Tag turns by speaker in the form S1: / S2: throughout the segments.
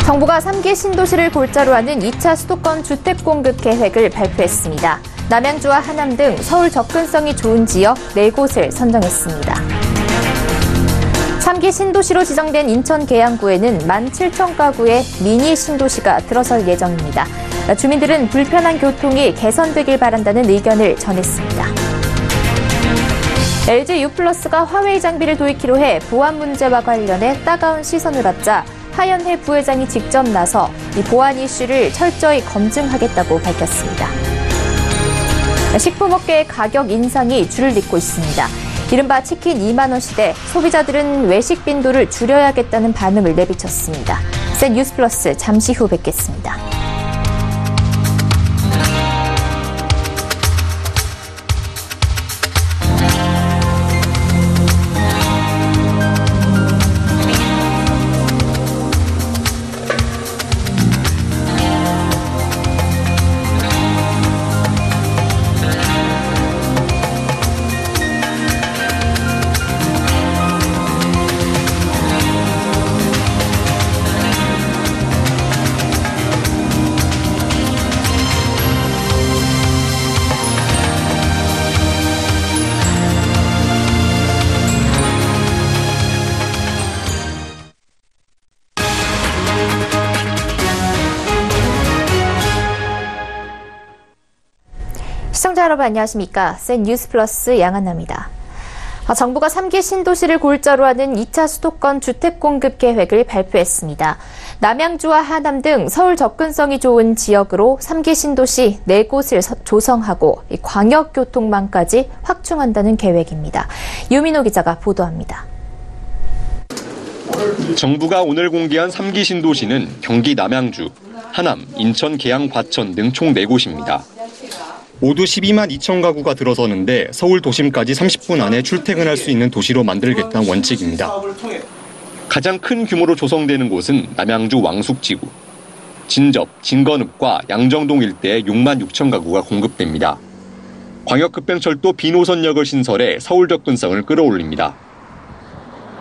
S1: 정부가 3기 신도시를 골자로 하는 2차 수도권 주택 공급 계획을 발표했습니다. 남양주와 하남 등 서울 접근성이 좋은 지역 4곳을 선정했습니다. 3기 신도시로 지정된 인천 계양구에는 17,000가구의 미니 신도시가 들어설 예정입니다. 주민들은 불편한 교통이 개선되길 바란다는 의견을 전했습니다. LG U+가 화웨이 장비를 도입키로 해 보안 문제와 관련해 따가운 시선을 받자 하연회 부회장이 직접 나서 이 보안 이슈를 철저히 검증하겠다고 밝혔습니다. 식품업계의 가격 인상이 줄을 잇고 있습니다. 이른바 치킨 2만 원 시대, 소비자들은 외식 빈도를 줄여야겠다는 반응을 내비쳤습니다. 센 뉴스 플러스 잠시 후 뵙겠습니다. 시청자 여러분 안녕하십니까? 센 뉴스 플러스 양한나입니다. 정부가 3기 신도시를 골자로 하는 2차 수도권 주택 공급 계획을 발표했습니다. 남양주와 하남 등 서울 접근성이 좋은 지역으로 3기 신도시 4곳을 조성하고 광역교통망까지 확충한다는 계획입니다. 유민호 기자가 보도합니다.
S2: 정부가 오늘 공개한 3기 신도시는 경기 남양주, 하남, 인천, 계양, 과천 등 총 4곳입니다. 모두 12만 2천 가구가 들어서는데 서울 도심까지 30분 안에 출퇴근할 수 있는 도시로 만들겠다는 원칙입니다. 가장 큰 규모로 조성되는 곳은 남양주 왕숙지구. 진접, 진건읍과 양정동 일대에 6만 6천 가구가 공급됩니다. 광역급행철도 B노선역을 신설해 서울 접근성을 끌어올립니다.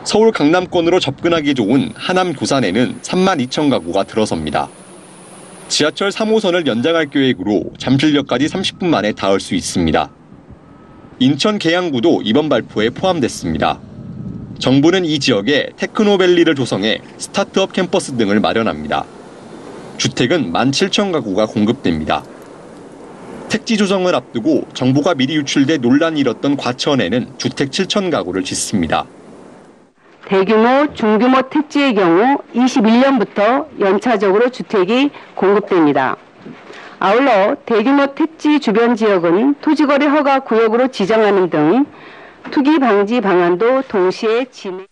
S2: 서울 강남권으로 접근하기 좋은 하남 교산에는 3만 2천 가구가 들어섭니다. 지하철 3호선을 연장할 계획으로 잠실역까지 30분 만에 닿을 수 있습니다. 인천 계양구도 이번 발표에 포함됐습니다. 정부는 이 지역에 테크노밸리를 조성해 스타트업 캠퍼스 등을 마련합니다. 주택은 17,000가구가 공급됩니다. 택지 조성을 앞두고 정부가 미리 유출돼 논란이 일었던 과천에는 주택 7,000가구를 짓습니다.
S3: 대규모, 중규모 택지의 경우 21년부터 연차적으로 주택이 공급됩니다. 아울러 대규모 택지 주변 지역은 토지거래 허가 구역으로 지정하는 등 투기 방지 방안도 동시에 진행.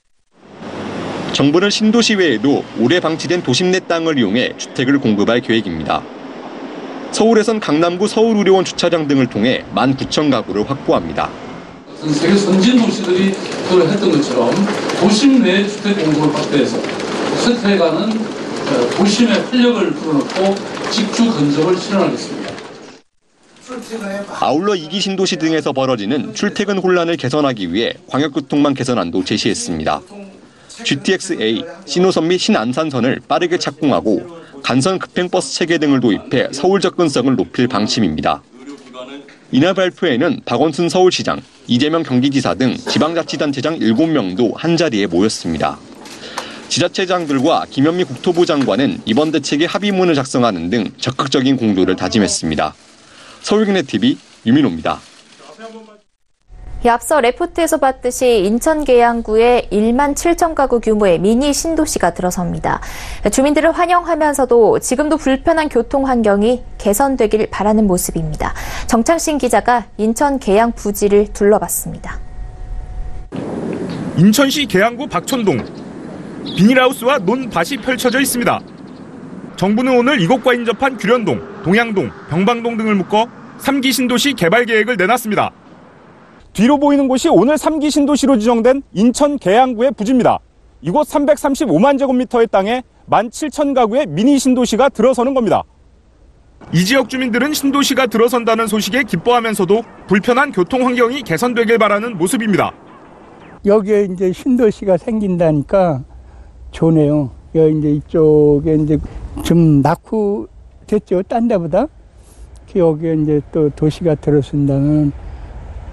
S2: 정부는 신도시 외에도 올해 방치된 도심 내 땅을 이용해 주택을 공급할 계획입니다. 서울에선 강남구 서울의료원 주차장 등을 통해 19,000가구를 확보합니다.
S4: 세계 선진 도시들이 그걸 했던 것처럼 도심 내 주택 공급을 확대해서 쇠퇴해가는 도심의 활력을 불어넣고 직주 건설을 실현하겠습니다.
S2: 아울러 2기 신도시 등에서 벌어지는 출퇴근 혼란을 개선하기 위해 광역교통망 개선안도 제시했습니다. GTX-A, 신호선 및 신안산선을 빠르게 착공하고 간선 급행버스 체계 등을 도입해 서울 접근성을 높일 방침입니다. 이날 발표에는 박원순 서울시장, 이재명 경기지사 등 지방자치단체장 7명도 한자리에 모였습니다. 지자체장들과 김현미 국토부 장관은 이번 대책에 합의문을 작성하는 등 적극적인 공조를 다짐했습니다. 서울경제TV 유민호입니다.
S1: 앞서 레포트에서 봤듯이 인천 계양구에 1만 7천 가구 규모의 미니 신도시가 들어섭니다. 주민들을 환영하면서도 지금도 불편한 교통 환경이 개선되길 바라는 모습입니다. 정창신 기자가 인천 계양 부지를 둘러봤습니다.
S5: 인천시 계양구 박촌동. 비닐하우스와 논밭이 펼쳐져 있습니다. 정부는 오늘 이곳과 인접한 규련동, 동양동, 병방동 등을 묶어 3기 신도시 개발 계획을 내놨습니다. 뒤로 보이는 곳이 오늘 3기 신도시로 지정된 인천 계양구의 부지입니다. 이곳 335만 제곱미터의 땅에 17,000가구의 미니 신도시가 들어서는 겁니다. 이 지역 주민들은 신도시가 들어선다는 소식에 기뻐하면서도 불편한 교통 환경이 개선되길 바라는 모습입니다.
S6: 여기에 이제 신도시가 생긴다니까 좋네요. 이제 이쪽에 이제 좀 낙후됐죠. 딴 데보다. 여기에 이제 또 도시가 들어선다면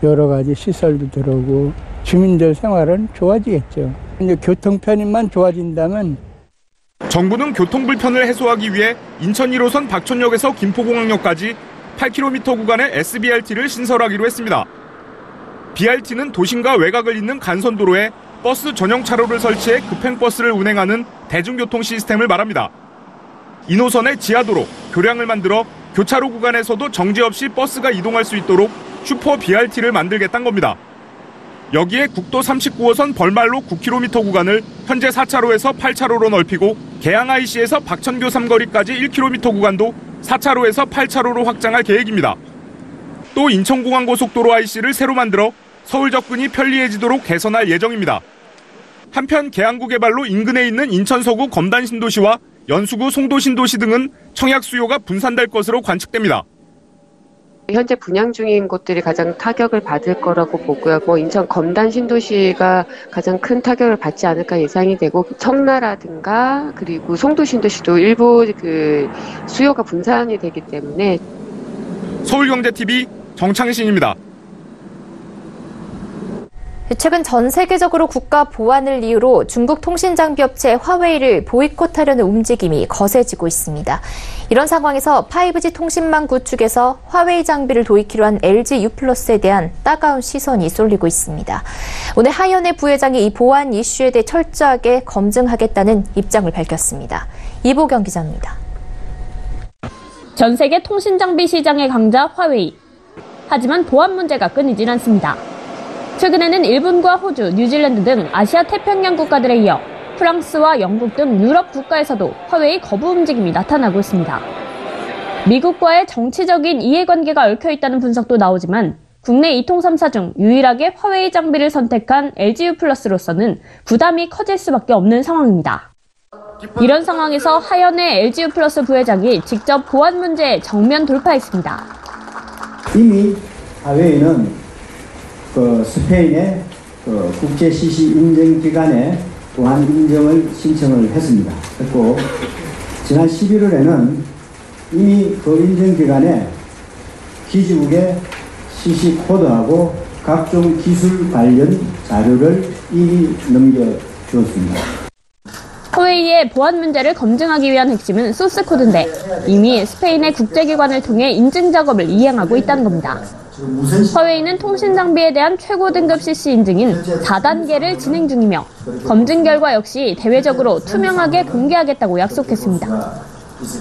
S6: 여러 가지 시설도 들어오고 주민들 생활은 좋아지겠죠. 이제 교통 편의만 좋아진다면
S5: 정부는 교통 불편을 해소하기 위해 인천 1호선 박천역에서 김포공항역까지 8km 구간의 SBRT를 신설하기로 했습니다. BRT는 도심과 외곽을 잇는 간선도로에 버스 전용 차로를 설치해 급행버스를 운행하는 대중교통 시스템을 말합니다. 이 노선의 지하도로, 교량을 만들어 교차로 구간에서도 정지 없이 버스가 이동할 수 있도록 슈퍼 BRT를 만들겠다는 겁니다. 여기에 국도 39호선 벌말로 9km 구간을 현재 4차로에서 8차로로 넓히고 계양 IC에서 박천교 삼거리까지 1km 구간도 4차로에서 8차로로 확장할 계획입니다. 또 인천공항고속도로 IC를 새로 만들어 서울 접근이 편리해지도록 개선할 예정입니다. 한편 계양구 개발로 인근에 있는 인천 서구 검단 신도시와 연수구 송도 신도시 등은 청약 수요가 분산될 것으로 관측됩니다.
S3: 현재 분양 중인 곳들이 가장 타격을 받을 거라고 보고요. 인천 검단 신도시가 가장 큰 타격을 받지 않을까 예상이 되고 청라라든가 그리고 송도 신도시도 일부 수요가 분산이 되기 때문에
S5: 서울경제TV 정창신입니다.
S1: 최근 전 세계적으로 국가 보안을 이유로 중국 통신장비업체 화웨이를 보이콧하려는 움직임이 거세지고 있습니다. 이런 상황에서 5G 통신망 구축에서 화웨이 장비를 도입키로 한 LG U+에 대한 따가운 시선이 쏠리고 있습니다. 오늘 하연의 부회장이 이 보안 이슈에 대해 철저하게 검증하겠다는 입장을 밝혔습니다. 이보경 기자입니다.
S7: 전 세계 통신장비 시장의 강자 화웨이. 하지만 보안 문제가 끊이질 않습니다. 최근에는 일본과 호주, 뉴질랜드 등 아시아 태평양 국가들에 이어 프랑스와 영국 등 유럽 국가에서도 화웨이 거부 움직임이 나타나고 있습니다. 미국과의 정치적인 이해관계가 얽혀있다는 분석도 나오지만 국내 이통 3사 중 유일하게 화웨이 장비를 선택한 LGU+로서는 부담이 커질 수밖에 없는 상황입니다. 이런 상황에서 하연의 LGU+ 부회장이 직접 보안 문제에 정면 돌파했습니다.
S8: 이미 화웨이는 스페인의 국제 CC 인증기관에 보안 인증을 신청을 했습니다. 했고 지난 11월에는 이미 그 인증기관에 기지국의 CC 코드하고 각종 기술 관련 자료를 이미 넘겨주었습니다.
S7: 화웨이의 보안 문제를 검증하기 위한 핵심은 소스 코드인데 이미 스페인의 국제기관을 통해 인증 작업을 이행하고 있다는 겁니다. 화웨이는 통신 장비에 대한 최고 등급 CC 인증인 4단계를 진행 중이며 검증 결과 역시 대외적으로 투명하게 공개하겠다고 약속했습니다.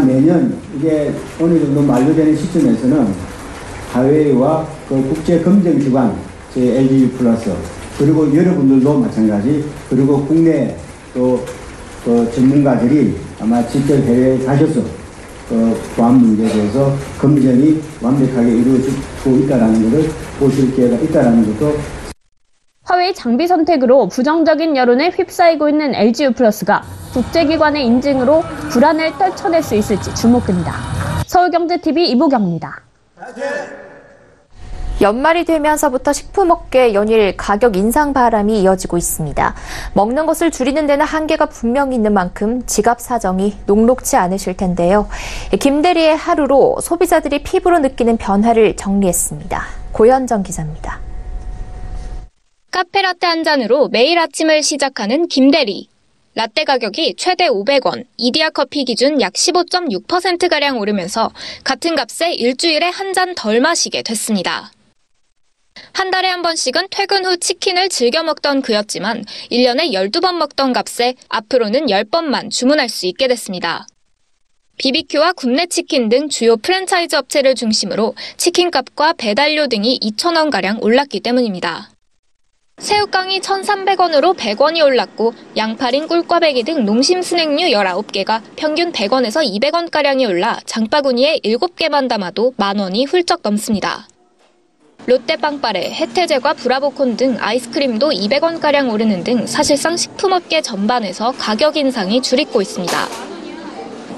S8: 매년 이게 어느 정도 만료되는 시점에서는 화웨이와 그 국제 검증 기관, LGU+, 그리고 여러분들도 마찬가지, 그리고 국내 또 전문가들이 아마 직접 해외에 가셔서 보안 문제에 대해서 검증이 완벽하게 이루어지고 있다는 것을 보실 기회가 있다는 것도.
S7: 화웨이 장비 선택으로 부정적인 여론에 휩싸이고 있는 LGU+가 국제기관의 인증으로 불안을 떨쳐낼 수 있을지 주목됩니다. 서울경제TV 이보경입니다.
S1: 연말이 되면서부터 식품업계 연일 가격 인상 바람이 이어지고 있습니다. 먹는 것을 줄이는 데는 한계가 분명히 있는 만큼 지갑 사정이 녹록지 않으실 텐데요. 김대리의 하루로 소비자들이 피부로 느끼는 변화를 정리했습니다. 고현정 기자입니다.
S9: 카페라떼 한 잔으로 매일 아침을 시작하는 김대리. 라떼 가격이 최대 500원, 이디야 커피 기준 약 15.6%가량 오르면서 같은 값에 일주일에 한 잔 덜 마시게 됐습니다. 한 달에 한 번씩은 퇴근 후 치킨을 즐겨 먹던 그였지만 1년에 12번 먹던 값에 앞으로는 10번만 주문할 수 있게 됐습니다. BBQ와 굽네치킨 등 주요 프랜차이즈 업체를 중심으로 치킨값과 배달료 등이 2,000원가량 올랐기 때문입니다. 새우깡이 1,300원으로 100원이 올랐고 양파린 꿀꽈배기 등 농심 스낵류 19개가 평균 100원에서 200원가량이 올라 장바구니에 7개만 담아도 만원이 훌쩍 넘습니다. 롯데빵빠레, 혜태제과 브라보콘 등 아이스크림도 200원가량 오르는 등 사실상 식품업계 전반에서 가격 인상이 줄이고 있습니다.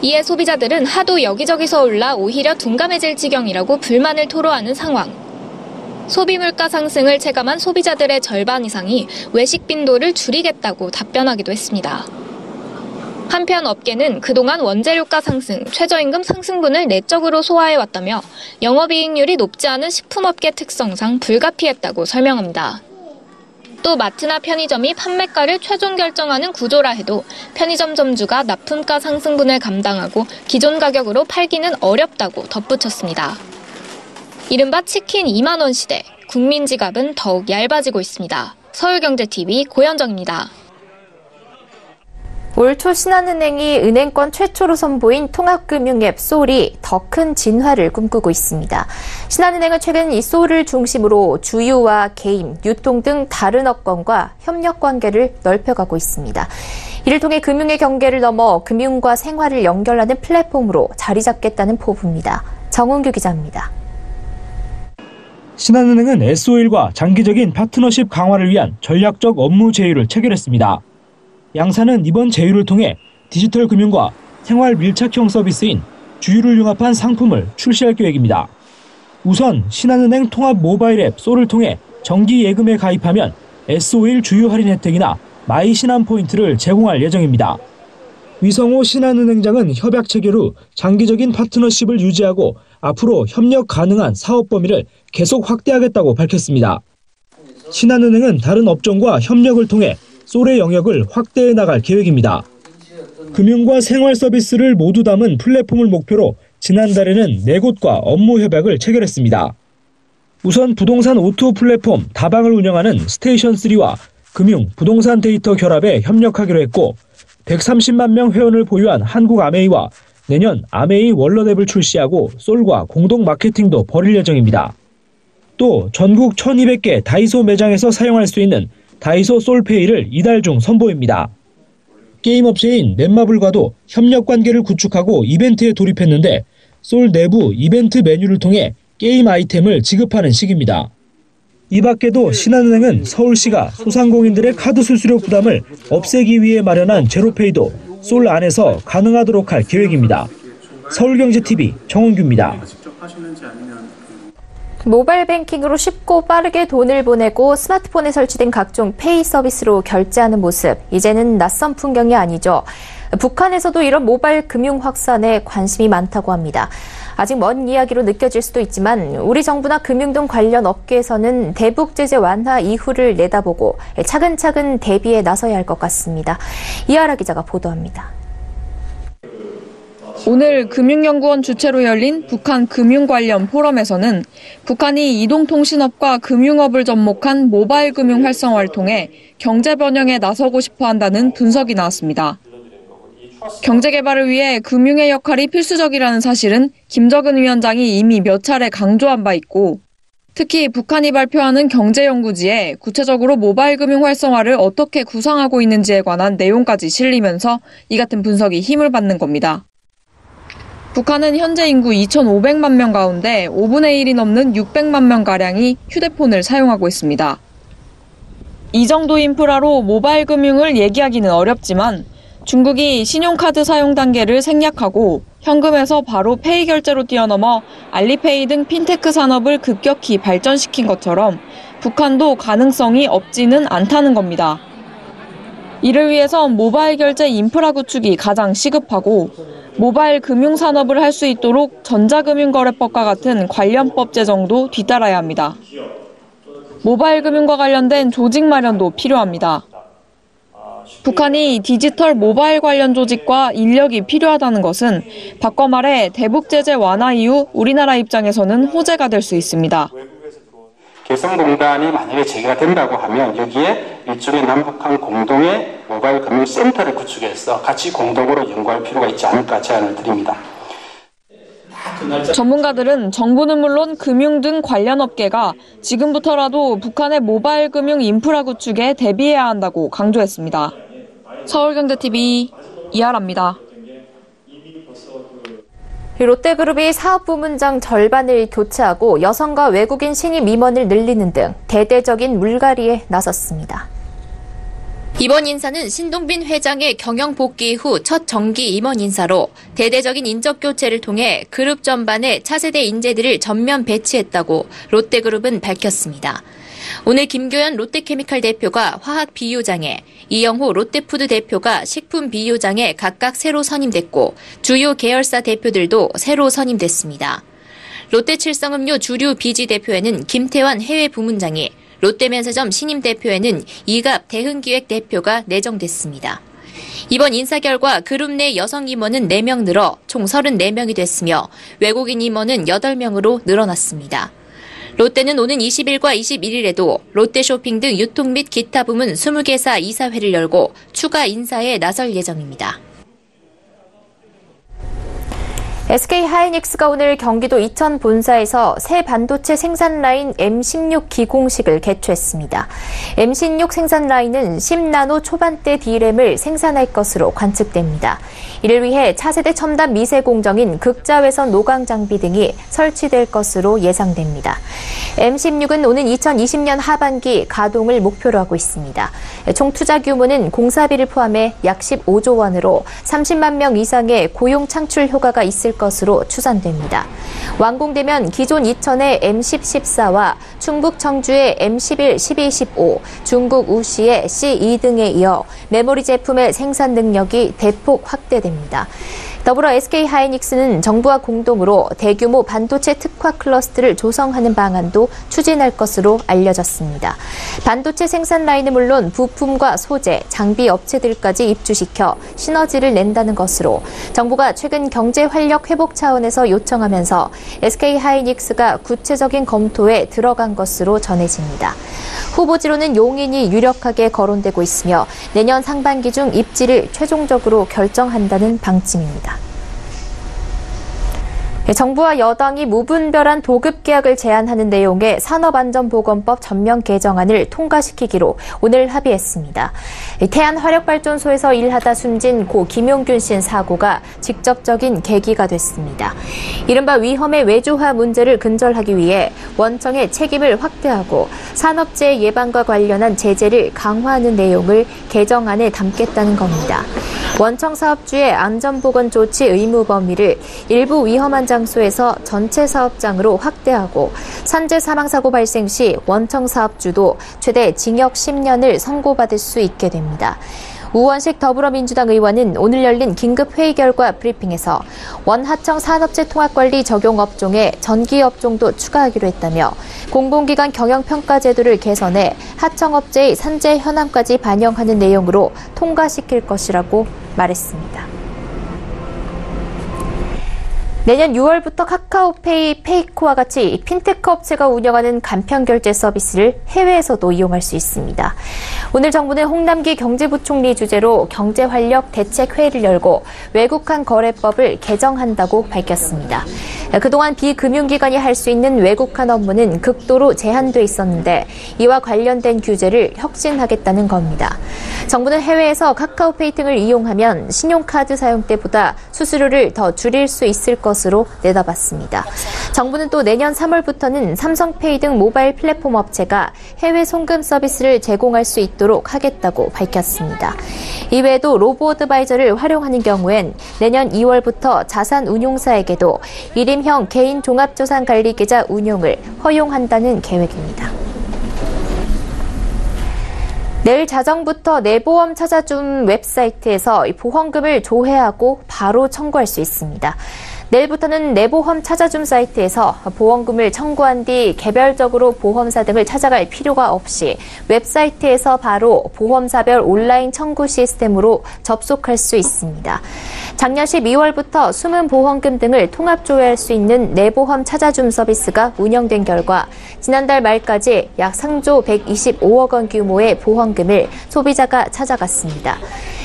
S9: 이에 소비자들은 하도 여기저기서 올라 오히려 둔감해질 지경이라고 불만을 토로하는 상황. 소비 물가 상승을 체감한 소비자들의 절반 이상이 외식 빈도를 줄이겠다고 답변하기도 했습니다. 한편 업계는 그동안 원재료가 상승, 최저임금 상승분을 내적으로 소화해왔다며 영업이익률이 높지 않은 식품업계 특성상 불가피했다고 설명합니다. 또 마트나 편의점이 판매가를 최종 결정하는 구조라 해도 편의점 점주가 납품가 상승분을 감당하고 기존 가격으로 팔기는 어렵다고 덧붙였습니다. 이른바 치킨 2만 원 시대, 국민 지갑은 더욱 얇아지고 있습니다. 서울경제TV 고현정입니다.
S1: 올 초 신한은행이 은행권 최초로 선보인 통합금융앱 솔이 더 큰 진화를 꿈꾸고 있습니다. 신한은행은 최근 이 솔을 중심으로 주유와 게임, 유통 등 다른 업권과 협력 관계를 넓혀가고 있습니다. 이를 통해 금융의 경계를 넘어 금융과 생활을 연결하는 플랫폼으로 자리 잡겠다는 포부입니다. 정은규 기자입니다.
S10: 신한은행은 SO일과 장기적인 파트너십 강화를 위한 전략적 업무 제휴를 체결했습니다. 양사는 이번 제휴를 통해 디지털 금융과 생활 밀착형 서비스인 주유를 융합한 상품을 출시할 계획입니다. 우선 신한은행 통합 모바일 앱 솔을 통해 정기 예금에 가입하면 SO일 주유 할인 혜택이나 마이 신한 포인트를 제공할 예정입니다. 위성호 신한은행장은 협약 체결 후 장기적인 파트너십을 유지하고 앞으로 협력 가능한 사업 범위를 계속 확대하겠다고 밝혔습니다. 신한은행은 다른 업종과 협력을 통해 솔의 영역을 확대해 나갈 계획입니다. 금융과 생활 서비스를 모두 담은 플랫폼을 목표로 지난달에는 4곳과 업무 협약을 체결했습니다. 우선 부동산 O2O 플랫폼 다방을 운영하는 스테이션3와 금융, 부동산 데이터 결합에 협력하기로 했고 130만 명 회원을 보유한 한국아메이와 내년 아메이 월넛 앱을 출시하고 솔과 공동 마케팅도 벌일 예정입니다. 또 전국 1200개 다이소 매장에서 사용할 수 있는 다이소 솔페이를 이달 중 선보입니다. 게임 업체인 넷마블과도 협력 관계를 구축하고 이벤트에 돌입했는데 솔 내부 이벤트 메뉴를 통해 게임 아이템을 지급하는 시기입니다. 이 밖에도 신한은행은 서울시가 소상공인들의 카드 수수료 부담을 없애기 위해 마련한 제로페이도 솔 안에서 가능하도록 할 계획입니다. 서울경제TV 정은규입니다.
S1: 모바일 뱅킹으로 쉽고 빠르게 돈을 보내고 스마트폰에 설치된 각종 페이 서비스로 결제하는 모습, 이제는 낯선 풍경이 아니죠. 북한에서도 이런 모바일 금융 확산에 관심이 많다고 합니다. 아직 먼 이야기로 느껴질 수도 있지만 우리 정부나 금융 등 관련 업계에서는 대북 제재 완화 이후를 내다보고 차근차근 대비에 나서야 할 것 같습니다. 이하라 기자가 보도합니다.
S11: 오늘 금융연구원 주최로 열린 북한 금융 관련 포럼에서는 북한이 이동통신업과 금융업을 접목한 모바일 금융 활성화를 통해 경제 번영에 나서고 싶어 한다는 분석이 나왔습니다. 경제 개발을 위해 금융의 역할이 필수적이라는 사실은 김정은 위원장이 이미 몇 차례 강조한 바 있고, 특히 북한이 발표하는 경제연구지에 구체적으로 모바일 금융 활성화를 어떻게 구상하고 있는지에 관한 내용까지 실리면서 이 같은 분석이 힘을 받는 겁니다. 북한은 현재 인구 2,500만 명 가운데 5분의 1이 넘는 600만 명가량이 휴대폰을 사용하고 있습니다. 이 정도 인프라로 모바일 금융을 얘기하기는 어렵지만 중국이 신용카드 사용 단계를 생략하고 현금에서 바로 페이 결제로 뛰어넘어 알리페이 등 핀테크 산업을 급격히 발전시킨 것처럼 북한도 가능성이 없지는 않다는 겁니다. 이를 위해선 모바일 결제 인프라 구축이 가장 시급하고 모바일 금융 산업을 할 수 있도록 전자금융거래법과 같은 관련법 제정도 뒤따라야 합니다. 모바일 금융과 관련된 조직 마련도 필요합니다. 북한이 디지털 모바일 관련 조직과 인력이 필요하다는 것은 바꿔 말해 대북 제재 완화 이후 우리나라 입장에서는 호재가 될 수 있습니다.
S12: 개성공단이 만약에 재개가 된다고 하면 여기에 일종의 남북한 공동의 모바일 금융 센터를 구축해서 같이 공동으로 연구할 필요가 있지 않을까 제안을 드립니다.
S11: 전문가들은 정부는 물론 금융 등 관련 업계가 지금부터라도 북한의 모바일 금융 인프라 구축에 대비해야 한다고 강조했습니다. 서울경제TV 이하라입니다.
S1: 롯데그룹이 사업부문장 절반을 교체하고 여성과 외국인 신입 임원을 늘리는 등 대대적인 물갈이에 나섰습니다. 이번 인사는 신동빈 회장의 경영 복귀 후 첫 정기 임원 인사로 대대적인 인적 교체를 통해 그룹 전반에 차세대 인재들을 전면 배치했다고 롯데그룹은 밝혔습니다. 오늘 김교연 롯데케미칼 대표가 화학 비료장에, 이영호 롯데푸드 대표가 식품 비료장에 각각 새로 선임됐고 주요 계열사 대표들도 새로 선임됐습니다. 롯데칠성음료 주류 비지 대표에는 김태환 해외 부문장이, 롯데면세점 신임 대표에는 이갑 대흥기획 대표가 내정됐습니다. 이번 인사 결과 그룹 내 여성 임원은 4명 늘어 총 34명이 됐으며 외국인 임원은 8명으로 늘어났습니다. 롯데는 오는 20일과 21일에도 롯데쇼핑 등 유통 및 기타 부문 20개사 이사회를 열고 추가 인사에 나설 예정입니다. SK하이닉스가 오늘 경기도 이천 본사에서 새 반도체 생산 라인 M16 기공식을 개최했습니다. M16 생산 라인은 10나노 초반대 D램을 생산할 것으로 관측됩니다. 이를 위해 차세대 첨단 미세 공정인 극자외선 노광 장비 등이 설치될 것으로 예상됩니다. M16은 오는 2020년 하반기 가동을 목표로 하고 있습니다. 총 투자 규모는 공사비를 포함해 약 15조 원으로 30만 명 이상의 고용 창출 효과가 있을 것으로 추산됩니다. 완공되면 기존 이천의 M10-14와 충북 청주의 M11, 12, 15, 중국 우시의 C2 등에 이어 메모리 제품의 생산 능력이 대폭 확대됩니다. 더불어 SK하이닉스는 정부와 공동으로 대규모 반도체 특화 클러스터를 조성하는 방안도 추진할 것으로 알려졌습니다. 반도체 생산 라인은 물론 부품과 소재, 장비 업체들까지 입주시켜 시너지를 낸다는 것으로 정부가 최근 경제 활력 회복 차원에서 요청하면서 SK하이닉스가 구체적인 검토에 들어간 것으로 전해집니다. 후보지로는 용인이 유력하게 거론되고 있으며 내년 상반기 중 입지를 최종적으로 결정한다는 방침입니다. 정부와 여당이 무분별한 도급 계약을 제한하는 내용의 산업안전보건법 전면 개정안을 통과시키기로 오늘 합의했습니다. 태안화력발전소에서 일하다 숨진 고 김용균 씨의 사고가 직접적인 계기가 됐습니다. 이른바 위험의 외주화 문제를 근절하기 위해 원청의 책임을 확대하고 산업재해 예방과 관련한 제재를 강화하는 내용을 개정안에 담겠다는 겁니다. 원청 사업주의 안전보건 조치 의무 범위를 일부 위험한 장소에서 전체 사업장으로 확대하고 산재 사망사고 발생 시 원청 사업주도 최대 징역 10년을 선고받을 수 있게 됩니다. 우원식 더불어민주당 의원은 오늘 열린 긴급회의 결과 브리핑에서 원하청 산업재 통합관리 적용 업종에 전기업종도 추가하기로 했다며 공공기관 경영평가 제도를 개선해 하청업체의 산재 현황까지 반영하는 내용으로 통과시킬 것이라고 말했습니다. 내년 6월부터 카카오페이, 페이코와 같이 핀테크 업체가 운영하는 간편결제 서비스를 해외에서도 이용할 수 있습니다. 오늘 정부는 홍남기 경제부총리 주재로 경제활력 대책회의를 열고 외국환 거래법을 개정한다고 밝혔습니다. 그동안 비금융기관이 할 수 있는 외국환 업무는 극도로 제한돼 있었는데 이와 관련된 규제를 혁신하겠다는 겁니다. 정부는 해외에서 카카오페이 등을 이용하면 신용카드 사용 때보다 수수료를 더 줄일 수 있을 것으로 내다봤습니다. 정부는 또 내년 3월부터는 삼성페이 등 모바일 플랫폼 업체가 해외 송금 서비스를 제공할 수 있도록 하겠다고 밝혔습니다. 이외에도 로보어드바이저를 활용하는 경우엔 내년 2월부터 자산운용사에게도 일임형 개인 종합자산관리계좌 운용을 허용한다는 계획입니다. 내일 자정부터 내 보험 찾아줌 웹사이트에서 보험금을 조회하고 바로 청구할 수 있습니다. 내일부터는 내 보험 찾아줌 사이트에서 보험금을 청구한 뒤 개별적으로 보험사 등을 찾아갈 필요가 없이 웹사이트에서 바로 보험사별 온라인 청구 시스템으로 접속할 수 있습니다. 작년 12월부터 숨은 보험금 등을 통합 조회할 수 있는 내 보험 찾아줌 서비스가 운영된 결과 지난달 말까지 약 3조 125억 원 규모의 보험금을 소비자가 찾아갔습니다.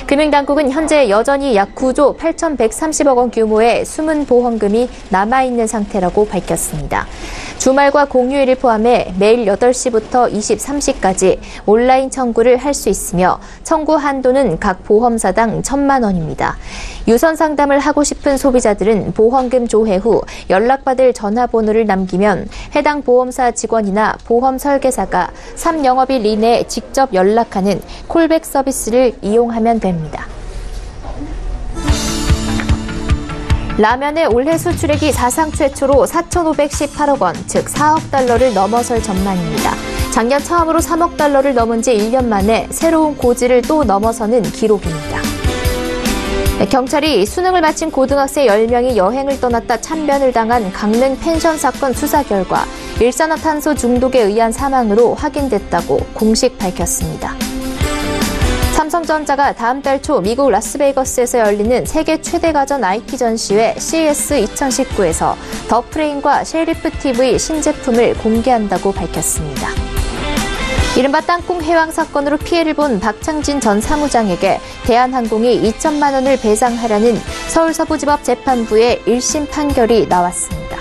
S1: 금융당국은 현재 여전히 약 9조 8,130억 원 규모의 숨은 보험금이 남아있는 상태라고 밝혔습니다. 주말과 공휴일을 포함해 매일 8시부터 23시까지 온라인 청구를 할 수 있으며 청구 한도는 각 보험사당 1,000만 원입니다. 유선 상담을 하고 싶은 소비자들은 보험금 조회 후 연락받을 전화번호를 남기면 해당 보험사 직원이나 보험 설계사가 3영업일 이내에 직접 연락하는 콜백 서비스를 이용하면 됩니다. 라면의 올해 수출액이 사상 최초로 4,518억 원, 즉 4억 달러를 넘어설 전망입니다. 작년 처음으로 3억 달러를 넘은 지 1년 만에 새로운 고지를 또 넘어서는 기록입니다. 경찰이 수능을 마친 고등학생 10명이 여행을 떠났다 참변을 당한 강릉 펜션 사건 수사 결과 일산화탄소 중독에 의한 사망으로 확인됐다고 공식 밝혔습니다. 삼성전자가 다음 달 초 미국 라스베이거스에서 열리는 세계 최대 가전 IT 전시회 CES 2019에서 더 프레임과 셰리프 TV 신제품을 공개한다고 밝혔습니다. 이른바 땅콩 해왕 사건으로 피해를 본 박창진 전 사무장에게 대한항공이 2천만 원을 배상하라는 서울서부지법 재판부의 1심 판결이 나왔습니다.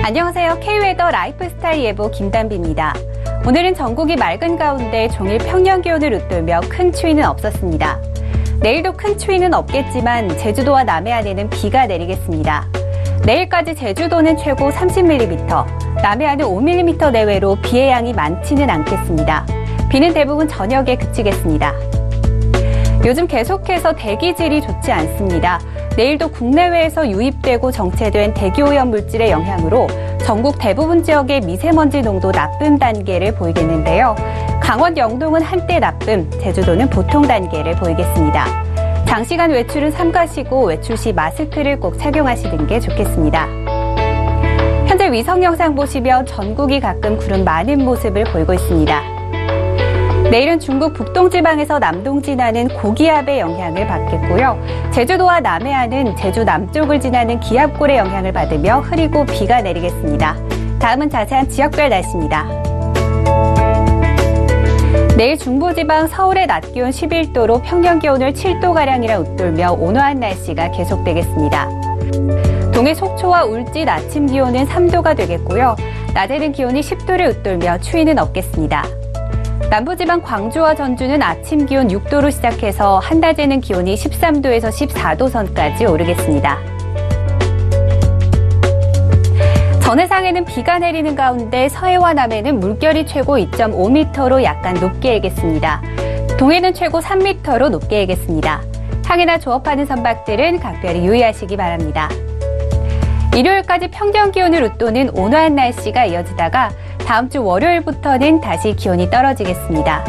S13: 안녕하세요. K웨더 라이프스타일 예보 김단비입니다. 오늘은 전국이 맑은 가운데 종일 평년 기온을 웃돌며 큰 추위는 없었습니다. 내일도 큰 추위는 없겠지만 제주도와 남해안에는 비가 내리겠습니다. 내일까지 제주도는 최고 30mm, 남해안은 5mm 내외로 비의 양이 많지는 않겠습니다. 비는 대부분 저녁에 그치겠습니다. 요즘 계속해서 대기질이 좋지 않습니다. 내일도 국내외에서 유입되고 정체된 대기오염 물질의 영향으로 전국 대부분 지역의 미세먼지 농도 나쁨 단계를 보이겠는데요. 강원 영동은 한때 나쁨, 제주도는 보통 단계를 보이겠습니다. 장시간 외출은 삼가시고 외출 시 마스크를 꼭 착용하시는 게 좋겠습니다. 현재 위성 영상 보시면 전국이 가끔 구름 많은 모습을 보이고 있습니다. 내일은 중국 북동지방에서 남동 지나는 고기압의 영향을 받겠고요. 제주도와 남해안은 제주 남쪽을 지나는 기압골의 영향을 받으며 흐리고 비가 내리겠습니다. 다음은 자세한 지역별 날씨입니다. 내일 중부지방 서울의 낮 기온 11도로 평년 기온을 7도가량이라 웃돌며 온화한 날씨가 계속되겠습니다. 동해 속초와 울진 아침 기온은 3도가 되겠고요. 낮에는 기온이 10도를 웃돌며 추위는 없겠습니다. 남부지방 광주와 전주는 아침 기온 6도로 시작해서 한낮에는 기온이 13도에서 14도 선까지 오르겠습니다. 전해상에는 비가 내리는 가운데 서해와 남해는 물결이 최고 2.5m로 약간 높게 일겠습니다. 동해는 최고 3m로 높게 일겠습니다. 항해나 조업하는 선박들은 각별히 유의하시기 바랍니다. 일요일까지 평년 기온을 웃도는 온화한 날씨가 이어지다가 다음 주 월요일부터는 다시 기온이 떨어지겠습니다.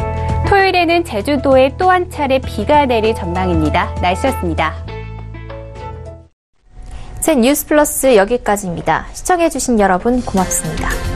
S13: 토요일에는 제주도에 또 한 차례 비가 내릴 전망입니다. 날씨였습니다.
S1: 뉴스 플러스 여기까지입니다. 시청해주신 여러분 고맙습니다.